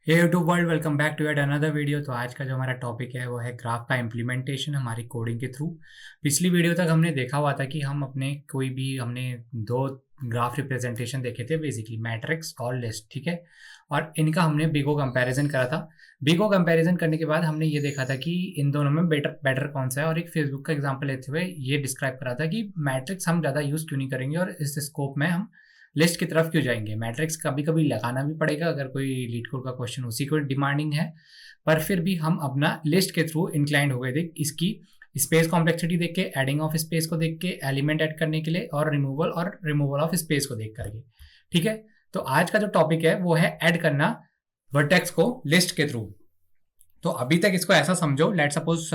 Hey YouTube world, welcome back to at another video. तो आज का जो हमारा टॉपिक है वो है ग्राफ का इम्प्लीमेंटेशन हमारी कोडिंग के थ्रू। पिछली वीडियो तक हमने देखा हुआ था कि हम अपने कोई भी हमने दो ग्राफ रिप्रेजेंटेशन देखे थे, बेसिकली मैट्रिक्स और लिस्ट, ठीक है। और इनका हमने बिगो कंपैरिजन करा था। बिगो कंपैरिजन करने के बाद हमने ये देखा था कि इन दोनों में बेटर कौन सा है, और एक फेसबुक का एग्जाम्पल लेते हुए ये डिस्क्राइब करा था कि मैट्रिक्स हम ज़्यादा यूज़ क्यों नहीं करेंगे और इस स्कोप में हम लिस्ट की तरफ क्यों जाएंगे। मैट्रिक्स कभी कभी लगाना भी पड़ेगा अगर कोई लीड कोड का क्वेश्चन उसी को डिमांडिंग है, पर फिर भी हम अपना लिस्ट के थ्रू इंक्लाइंड हो गए थे इसकी स्पेस कॉम्प्लेक्सिटी देख के, एडिंग ऑफ स्पेस को देख के, एलिमेंट ऐड करने के लिए, और रिमूवल ऑफ स्पेस को देख करके, ठीक है। तो आज का जो टॉपिक है वो है ऐड करना वर्टेक्स को लिस्ट के थ्रू। तो अभी तक इसको ऐसा समझो, लेट सपोज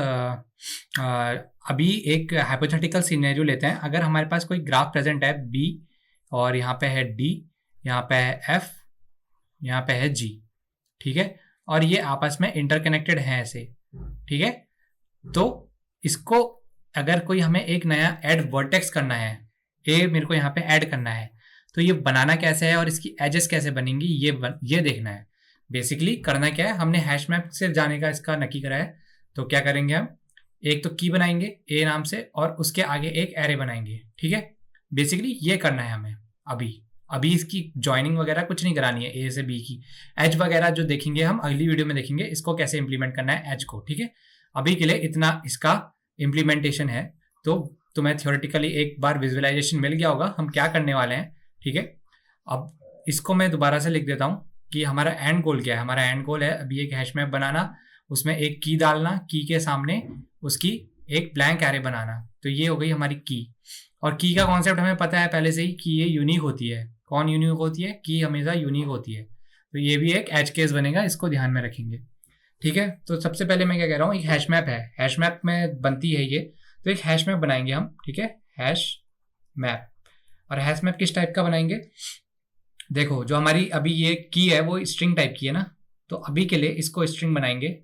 अभी एक हाइपोथेटिकल सिनेरियो लेते हैं। अगर हमारे पास कोई ग्राफ प्रेजेंट है बी, और यहाँ पे है डी, यहाँ पे है एफ, यहाँ पे है जी, ठीक है। और ये आपस में इंटरकनेक्टेड हैं ऐसे, ठीक है। तो इसको अगर कोई हमें एक नया ऐड वर्टेक्स करना है, ए मेरे को यहाँ पे ऐड करना है, तो ये बनाना कैसे है और इसकी एजेस कैसे बनेंगी ये देखना है। बेसिकली करना क्या है, हमने हैश मैप से जाने का इसका नक्की करा है। तो क्या करेंगे हम, एक तो की बनाएंगे ए नाम से और उसके आगे एक एरे बनाएंगे, ठीक है। बेसिकली ये करना है हमें। अभी इसकी ज्वाइनिंग वगैरह कुछ नहीं करानी है ए से बी की। एज वगैरह जो देखेंगे हम अगली वीडियो में देखेंगे इसको कैसे इंप्लीमेंट करना है एज को, ठीक है। अभी के लिए इतना इसका इंप्लीमेंटेशन है। तो तुम्हें थियोरेटिकली एक बार विजुअलाइजेशन मिल गया होगा हम क्या करने वाले हैं, ठीक है। अब इसको मैं दोबारा से लिख देता हूँ कि हमारा एंड गोल क्या है। हमारा एंड गोल है अभी एक हैश मैप बनाना, उसमें एक की डालना, की के सामने उसकी एक ब्लैंक एरे बनाना। तो ये हो गई हमारी की। और की का कॉन्सेप्ट हमें पता है पहले से ही कि ये यूनिक होती है। कौन यूनिक होती है? की हमेशा यूनिक होती है। तो ये भी एक एज केस बनेगा, इसको ध्यान में रखेंगे, ठीक है। तो सबसे पहले मैं क्या कह रहा हूँ, एक हैश मैप है, हैश मैप में बनती है ये। तो एक हैश मैप बनाएंगे हम, ठीक है, हैश मैप। और हैश मैप किस टाइप का बनाएंगे, देखो जो हमारी अभी ये की है वो स्ट्रिंग टाइप की है ना। तो अभी के लिए इसको स्ट्रिंग बनाएंगे।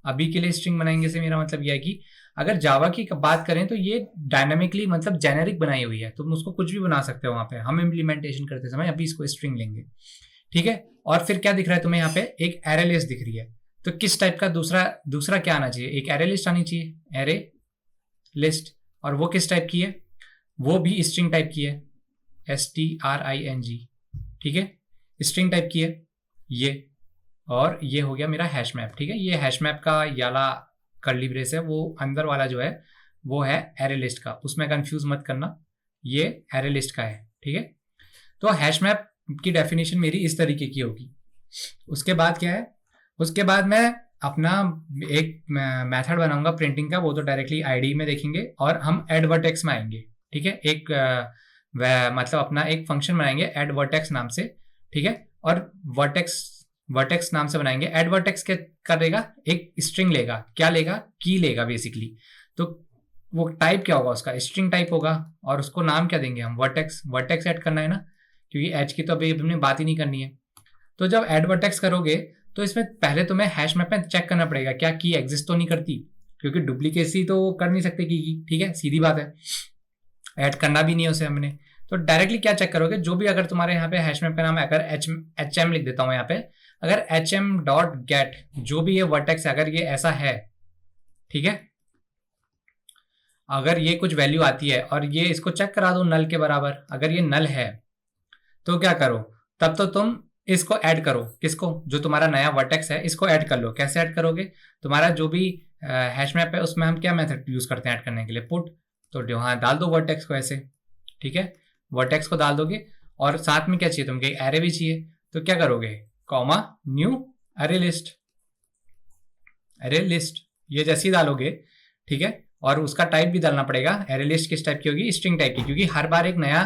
अभी के लिए स्ट्रिंग बनाएंगे से मेरा मतलब यह है कि अगर जावा की बात करें तो ये डायनामिकली मतलब जेनेरिक बनाई हुई है, तुम उसको कुछ भी बना सकते हो वहां पे। हम इम्प्लीमेंटेशन करते समय अभी इसको स्ट्रिंग लेंगे, ठीक है। और फिर क्या दिख रहा है तुम्हें यहाँ पे, एक एरे लिस्ट दिख रही है। तो किस टाइप का दूसरा क्या आना चाहिए, एक एरे लिस्ट आनी चाहिए, एरे लिस्ट। और वो किस टाइप की है, वो भी स्ट्रिंग टाइप की है, STRING, ठीक है, स्ट्रिंग टाइप की है ये। और ये हो गया मेरा हैश मैप, ठीक है। ये हैश मैप का याला कर्ली ब्रेस है, वो अंदर वाला जो है वो है एरे लिस्ट का, उसमें कंफ्यूज मत करना, ये एरे लिस्ट का है, ठीक है। तो हैश मैप की डेफिनेशन मेरी इस तरीके की होगी। उसके बाद क्या है, उसके बाद मैं अपना एक मेथड बनाऊंगा प्रिंटिंग का, वो तो डायरेक्टली आईडी में देखेंगे। और हम एड वर्टेक्स में आएंगे, ठीक है। एक मतलब अपना एक फंक्शन बनाएंगे एड वर्टेक्स नाम से, ठीक है। और वर्टेक्स नाम से बनाएंगे। एड वर्टेक्स क्या करेगा, एक स्ट्रिंग लेगा, क्या लेगा, की लेगा बेसिकली। तो वो टाइप क्या होगा उसका, स्ट्रिंग टाइप होगा। और उसको नाम क्या देंगे हम, वर्टेक्स ऐड करना है ना, क्योंकि एज की तो अभी हमने बात ही नहीं करनी है। तो जब एड वर्टेक्स करोगे तो इसमें पहले तुम्हें हैश मैप में चेक करना पड़ेगा क्या की एग्जिस्ट तो नहीं करती, क्योंकि डुप्लीकेसी तो कर नहीं सकते की, ठीक है, सीधी बात है। ऐड करना भी नहीं है उसे हमने। तो डायरेक्टली क्या चेक करोगे, जो भी अगर तुम्हारे यहाँ पे हैश मैप का नाम है, अगर HM लिख देता हूँ यहाँ पे, अगर HM.get जो भी ये वर्टेक्स है अगर ये ऐसा है, ठीक है, अगर ये कुछ वैल्यू आती है और ये इसको चेक करा दो नल के बराबर, अगर ये नल है तो क्या करो, तब तो तुम इसको ऐड करो, किसको, जो तुम्हारा नया वर्टेक्स है इसको ऐड कर लो। कैसे ऐड करोगे, तुम्हारा जो भी हैश मैप है उसमें हम क्या मेथड यूज करते हैं ऐड करने के लिए, पुट। तो वहां डाल दो वर्टेक्स को ऐसे, ठीक है, वर्टेक्स को डाल दोगे। और साथ में क्या चाहिए तुमको, एक एरे भी चाहिए। तो क्या करोगे, कॉमा न्यू एरे लिस्ट, ये जैसे ही डालोगे, ठीक है। और उसका टाइप भी डालना पड़ेगा, एरे लिस्ट किस टाइप की होगी, स्ट्रिंग टाइप की, क्योंकि हर बार एक नया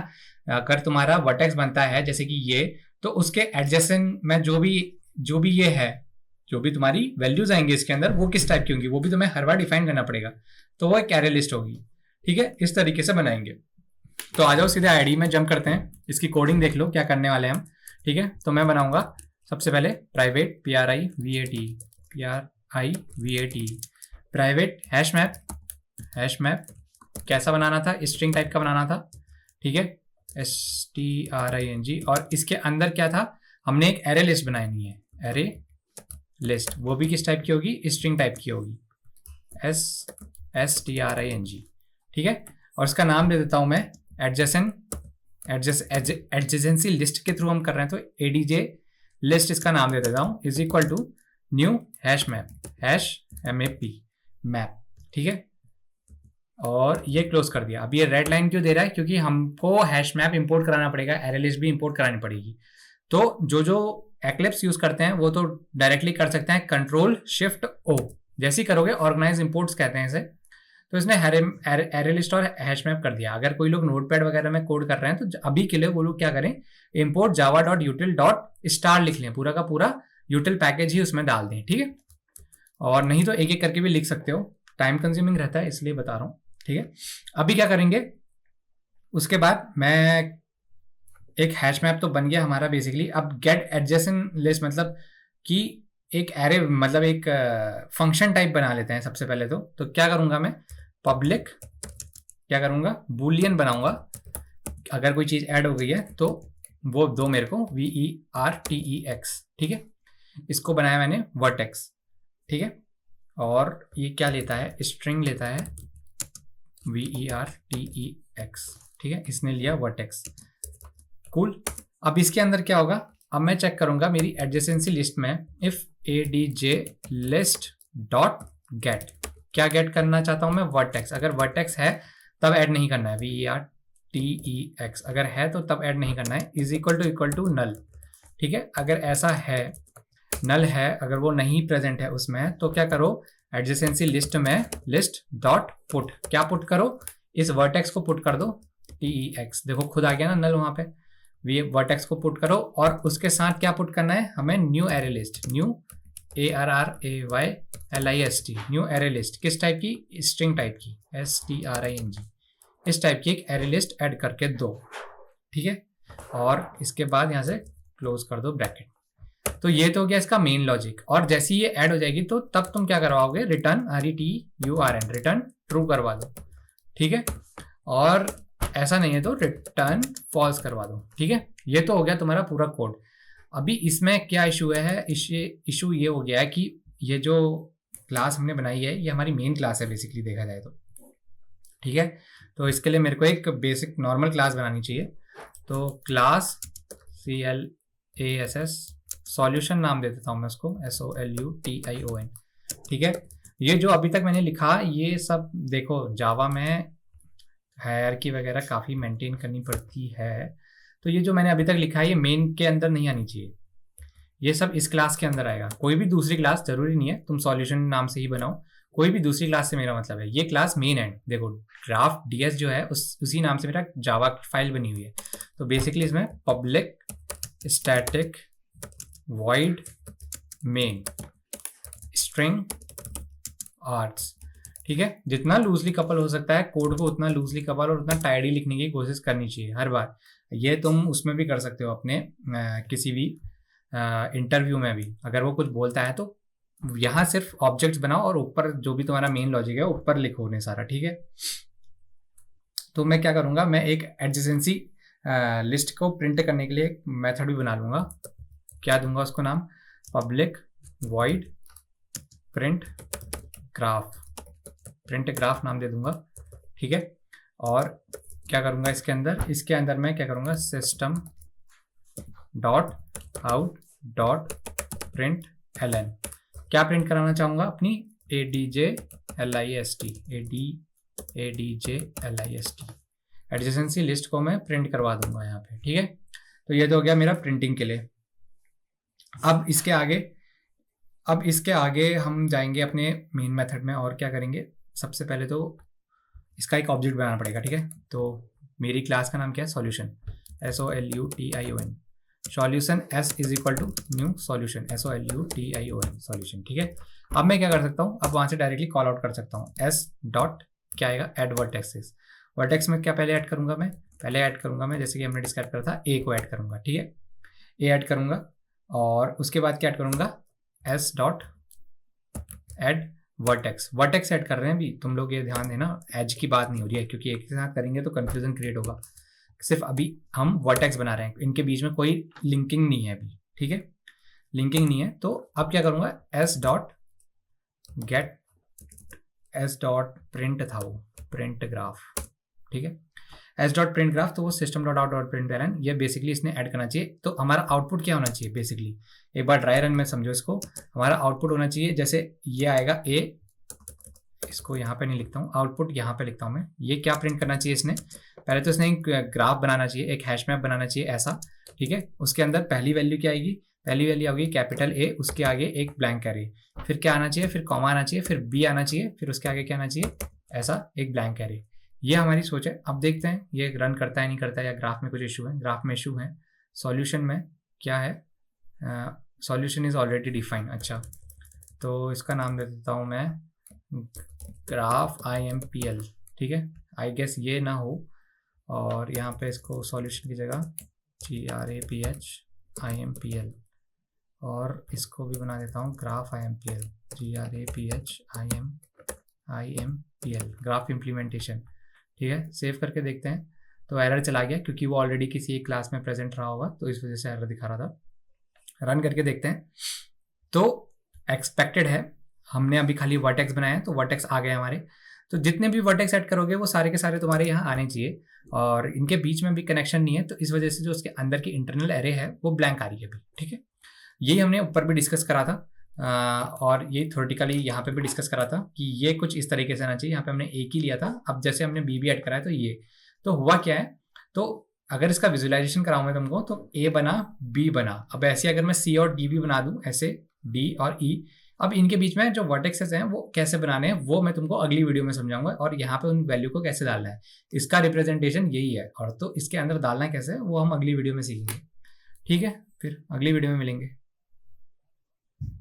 अगर तुम्हारा वर्टेक्स बनता है जैसे कि ये, तो उसके एडजेसेंट में जो भी ये है, जो भी तुम्हारी वैल्यूज आएंगे इसके अंदर, वो किस टाइप की होंगी वो भी तुम्हें हर बार डिफाइन करना पड़ेगा। तो वो एक एरे लिस्ट होगी, ठीक है। इस तरीके से बनाएंगे। तो आ जाओ सीधे आईडी में जंप करते हैं, इसकी कोडिंग देख लो क्या करने वाले हैं हम, ठीक है। तो मैं बनाऊंगा सबसे पहले private PRIVAT private hash map कैसा बनाना था, स्ट्रिंग टाइप का बनाना था, ठीक है, STRING। और इसके अंदर क्या था, हमने एक एरे लिस्ट बनानी है, एरे लिस्ट, वो भी किस टाइप की होगी, स्ट्रिंग टाइप की होगी, string, ठीक है। और इसका नाम दे देता हूं मैं एडजेसेंसी लिस्ट के थ्रू हम कर रहे हैं तो adj लिस्ट इसका नाम दे देता हूं, is equal to new hash map, map, ठीक है। और ये क्लोज कर दिया। अब ये रेड लाइन क्यों दे रहा है, क्योंकि हमको हैश मैप इंपोर्ट कराना पड़ेगा, एरे लिस्ट भी इंपोर्ट करानी पड़ेगी। तो जो एक्लिप्स यूज करते हैं वो तो डायरेक्टली कर सकते हैं Ctrl+Shift+O, जैसे ही करोगे ऑर्गेनाइज इंपोर्ट्स कहते हैं इसे। तो इसने एरे लिस्ट और हैश मैप कर दिया। अगर कोई लोग नोटपैड वगैरह में कोड कर रहे हैं तो अभी के लिए वो लोग क्या करें, import java.util.star लिख लें, पूरा का पूरा यूटिल पैकेज ही उसमें डाल दें, ठीक है। और नहीं तो एक एक करके भी लिख सकते हो, टाइम कंज्यूमिंग रहता है इसलिए बता रहा हूँ, ठीक है। अभी क्या करेंगे, उसके बाद मैं एक हैश मैप तो बन गया हमारा बेसिकली। अब गेट एडजेसेंट लिस्ट मतलब कि एक एरे, मतलब एक फंक्शन टाइप बना लेते हैं सबसे पहले। तो क्या करूंगा मैं, पब्लिक क्या करूंगा, बूलियन बनाऊंगा। अगर कोई चीज ऐड हो गई है तो वो दो मेरे को VERTEX, ठीक है। इसको बनाया मैंने वर्टेक्स, ठीक है। और ये क्या लेता है, स्ट्रिंग लेता है VERTEX, ठीक है। इसने लिया वर्टेक्स, कूल। अब इसके अंदर क्या होगा, अब मैं चेक करूंगा मेरी एडजेसेंसी लिस्ट में if adj list dot gate, क्या गेट करना चाहता हूं मैं, वर्टेक्स। अगर वर्टेक्स है तब ऐड नहीं करना है, VERTEX, अगर है तो तब ऐड नहीं करना है, इज इक्वल टू नल, ठीक है। अगर ऐसा है, नल है, अगर वो नहीं प्रेजेंट है उसमें, तो क्या करो, एडजेसेंसी लिस्ट में लिस्ट डॉट पुट, क्या पुट करो, इस वर्टेक्स को पुट कर दो TEX, देखो खुद आ गया ना नल वहां पे। वर्टेक्स को पुट करो और उसके साथ क्या पुट करना है हमें, new array list, new ARRAYLIST, new array list, किस टाइप की, स्ट्रिंग टाइप की, STRING, इस टाइप की एक एरे लिस्ट ऐड करके दो, ठीक है। और इसके बाद यहाँ से क्लोज कर दो ब्रैकेट। तो ये तो हो गया इसका मेन लॉजिक। और जैसे ही ये ऐड हो जाएगी तो तब तुम क्या करवाओगे, रिटर्न RETURN, रिटर्न ट्रू करवा दो, ठीक है। और ऐसा नहीं है तो रिटर्न फॉल्स करवा दो, ठीक है। ये तो हो गया तुम्हारा पूरा कोड। अभी इसमें क्या इशू है, इशू ये हो गया है कि ये जो क्लास हमने बनाई है ये हमारी मेन क्लास है बेसिकली देखा जाए तो, ठीक है। तो इसके लिए मेरे को एक बेसिक नॉर्मल क्लास बनानी चाहिए। तो क्लास CLASS सॉल्यूशन नाम दे देता हूँ मैं उसको, SOLUTION, ठीक है। ये जो अभी तक मैंने लिखा ये सब देखो, जावा में हायरार्की वगैरह काफ़ी मेंटेन करनी पड़ती है। तो ये जो मैंने अभी तक लिखा है ये मेन के अंदर नहीं आनी चाहिए, ये सब इस क्लास के अंदर आएगा। कोई भी दूसरी क्लास, जरूरी नहीं है तुम सॉल्यूशन नाम से ही बनाओ, कोई भी दूसरी क्लास से मेरा मतलब है, ये क्लास मेन है। देखो ग्राफ DS जो है उसी नाम से मेरा जावा की फाइल बनी हुई है। तो बेसिकली इसमें public static void main string arts, ठीक है। जितना लूजली कपल हो सकता है कोड को उतना लूजली कपल और उतना टाइडी लिखने की कोशिश करनी चाहिए हर बार। ये तुम उसमें भी कर सकते हो अपने किसी भी इंटरव्यू में भी, अगर वो कुछ बोलता है तो यहाँ सिर्फ ऑब्जेक्ट्स बनाओ और ऊपर जो भी तुम्हारा मेन लॉजिक है ऊपर लिखो उन्हें सारा, ठीक है। तो मैं क्या करूँगा, मैं एक एडजेसेंसी लिस्ट को प्रिंट करने के लिए एक मेथड भी बना लूँगा। क्या दूंगा उसको नाम, पब्लिक वॉइड प्रिंट ग्राफ नाम दे दूंगा, ठीक है। और क्या करूँगा इसके अंदर मैं क्या करूँगा, system dot out dot print ln, क्या प्रिंट कराना चाहूँगा अपनी ADJLIST एडजेसेंसी लिस्ट को मैं प्रिंट करवा दूंगा यहाँ पे, ठीक है। तो ये तो हो गया मेरा प्रिंटिंग के लिए। अब इसके आगे हम जाएंगे अपने मेन मेथड में और क्या करेंगे, सबसे पहले तो इसका एक ऑब्जेक्ट बनाना पड़ेगा, ठीक है। तो मेरी क्लास का नाम क्या है, solution, SOLUTION, solution S is equal to new solution, SOLUTION solution, ठीक है। अब मैं क्या कर सकता हूँ, अब वहाँ से डायरेक्टली कॉल आउट कर सकता हूँ, S डॉट क्या आएगा, एड वर्टेक्सेस। वर्टेक्स में क्या पहले ऐड करूँगा मैं, जैसे कि हमने डिस्क्राइब करा था, A को ऐड करूँगा, ठीक है। A ऐड करूँगा और उसके बाद क्या ऐड करूँगा, S dot add vertex add कर रहे हैं अभी, तुम लोग ये ध्यान देना एज की बात नहीं हो रही है, क्योंकि एक के साथ करेंगे तो कंफ्यूजन क्रिएट होगा। सिर्फ अभी हम वर्टेक्स बना रहे हैं, इनके बीच में कोई लिंकिंग नहीं है अभी, ठीक है। लिंकिंग नहीं है। तो अब क्या करूँगा, एस डॉट प्रिंट था वो, प्रिंट ग्राफ, ठीक है, एस डॉट प्रिंट ग्राफ। तो वो system dot out dot print barren, ये बेसिकली इसने ऐड करना चाहिए। तो हमारा आउटपुट क्या होना चाहिए बेसिकली, एक बार ड्राई रन में समझो इसको। हमारा आउटपुट होना चाहिए, जैसे ये आएगा ए, इसको यहाँ पे नहीं लिखता हूँ, आउटपुट यहाँ पे लिखता हूँ मैं। ये क्या प्रिंट करना चाहिए इसने, पहले तो इसने एक ग्राफ बनाना चाहिए, एक हैश मैप बनाना चाहिए ऐसा, ठीक है। उसके अंदर पहली वैल्यू क्या आएगी, पहली वैल्यू आएगी कैपिटल ए, उसके आगे एक ब्लैंक कैरी, फिर क्या आना चाहिए, फिर कॉमा आना चाहिए, फिर बी आना चाहिए, फिर उसके आगे क्या आना चाहिए, ऐसा एक ब्लैंक कैरी। ये हमारी सोच है। अब देखते हैं ये रन करता है नहीं करता है, या ग्राफ में कुछ इशू है। ग्राफ में इशू है, सॉल्यूशन में क्या है, सॉल्यूशन इज ऑलरेडी डिफाइंड। अच्छा, तो इसका नाम दे देता हूँ मैं ग्राफ IMPL, ठीक है। आई गेस ये ना हो, और यहाँ पे इसको सॉल्यूशन की जगह GRAPH IMPL, और इसको भी बना देता हूँ graph IMPL, GRAPH IMPL, graph implementation, ठीक है। सेव करके देखते हैं। तो एरर चला गया क्योंकि वो ऑलरेडी किसी एक क्लास में प्रेजेंट रहा होगा, तो इस वजह से एरर दिखा रहा था। रन करके देखते हैं। तो एक्सपेक्टेड है, हमने अभी खाली वर्टेक्स बनाया है, तो वर्टेक्स आ गए हमारे। तो जितने भी वर्टेक्स ऐड करोगे वो सारे के सारे तुम्हारे यहाँ आने चाहिए, और इनके बीच में भी कनेक्शन नहीं है, तो इस वजह से जो उसके अंदर की इंटरनल एरे है वो ब्लैंक आ रही है अभी, ठीक है। यही हमने ऊपर भी डिस्कस करा था, और ये थ्योरेटिकली यहाँ पे भी डिस्कस करा था कि ये कुछ इस तरीके से आना चाहिए। यहाँ पे हमने एक ही लिया था, अब जैसे हमने बी भी ऐड करा है, तो ये तो हुआ क्या है। तो अगर इसका विजुअलाइजेशन कराऊं मैं तुमको, तो ए बना, बी बना। अब ऐसे अगर मैं सी और डी भी बना दूं, ऐसे डी और ई, अब इनके बीच में जो वर्टेक्सेस हैं वो कैसे बनाने हैं वो मैं तुमको अगली वीडियो में समझाऊंगा, और यहाँ पे उन वैल्यू को कैसे डालना है, इसका रिप्रेजेंटेशन यही है। और तो इसके अंदर डालना कैसे है वो हम अगली वीडियो में सीखेंगे, ठीक है। फिर अगली वीडियो में मिलेंगे।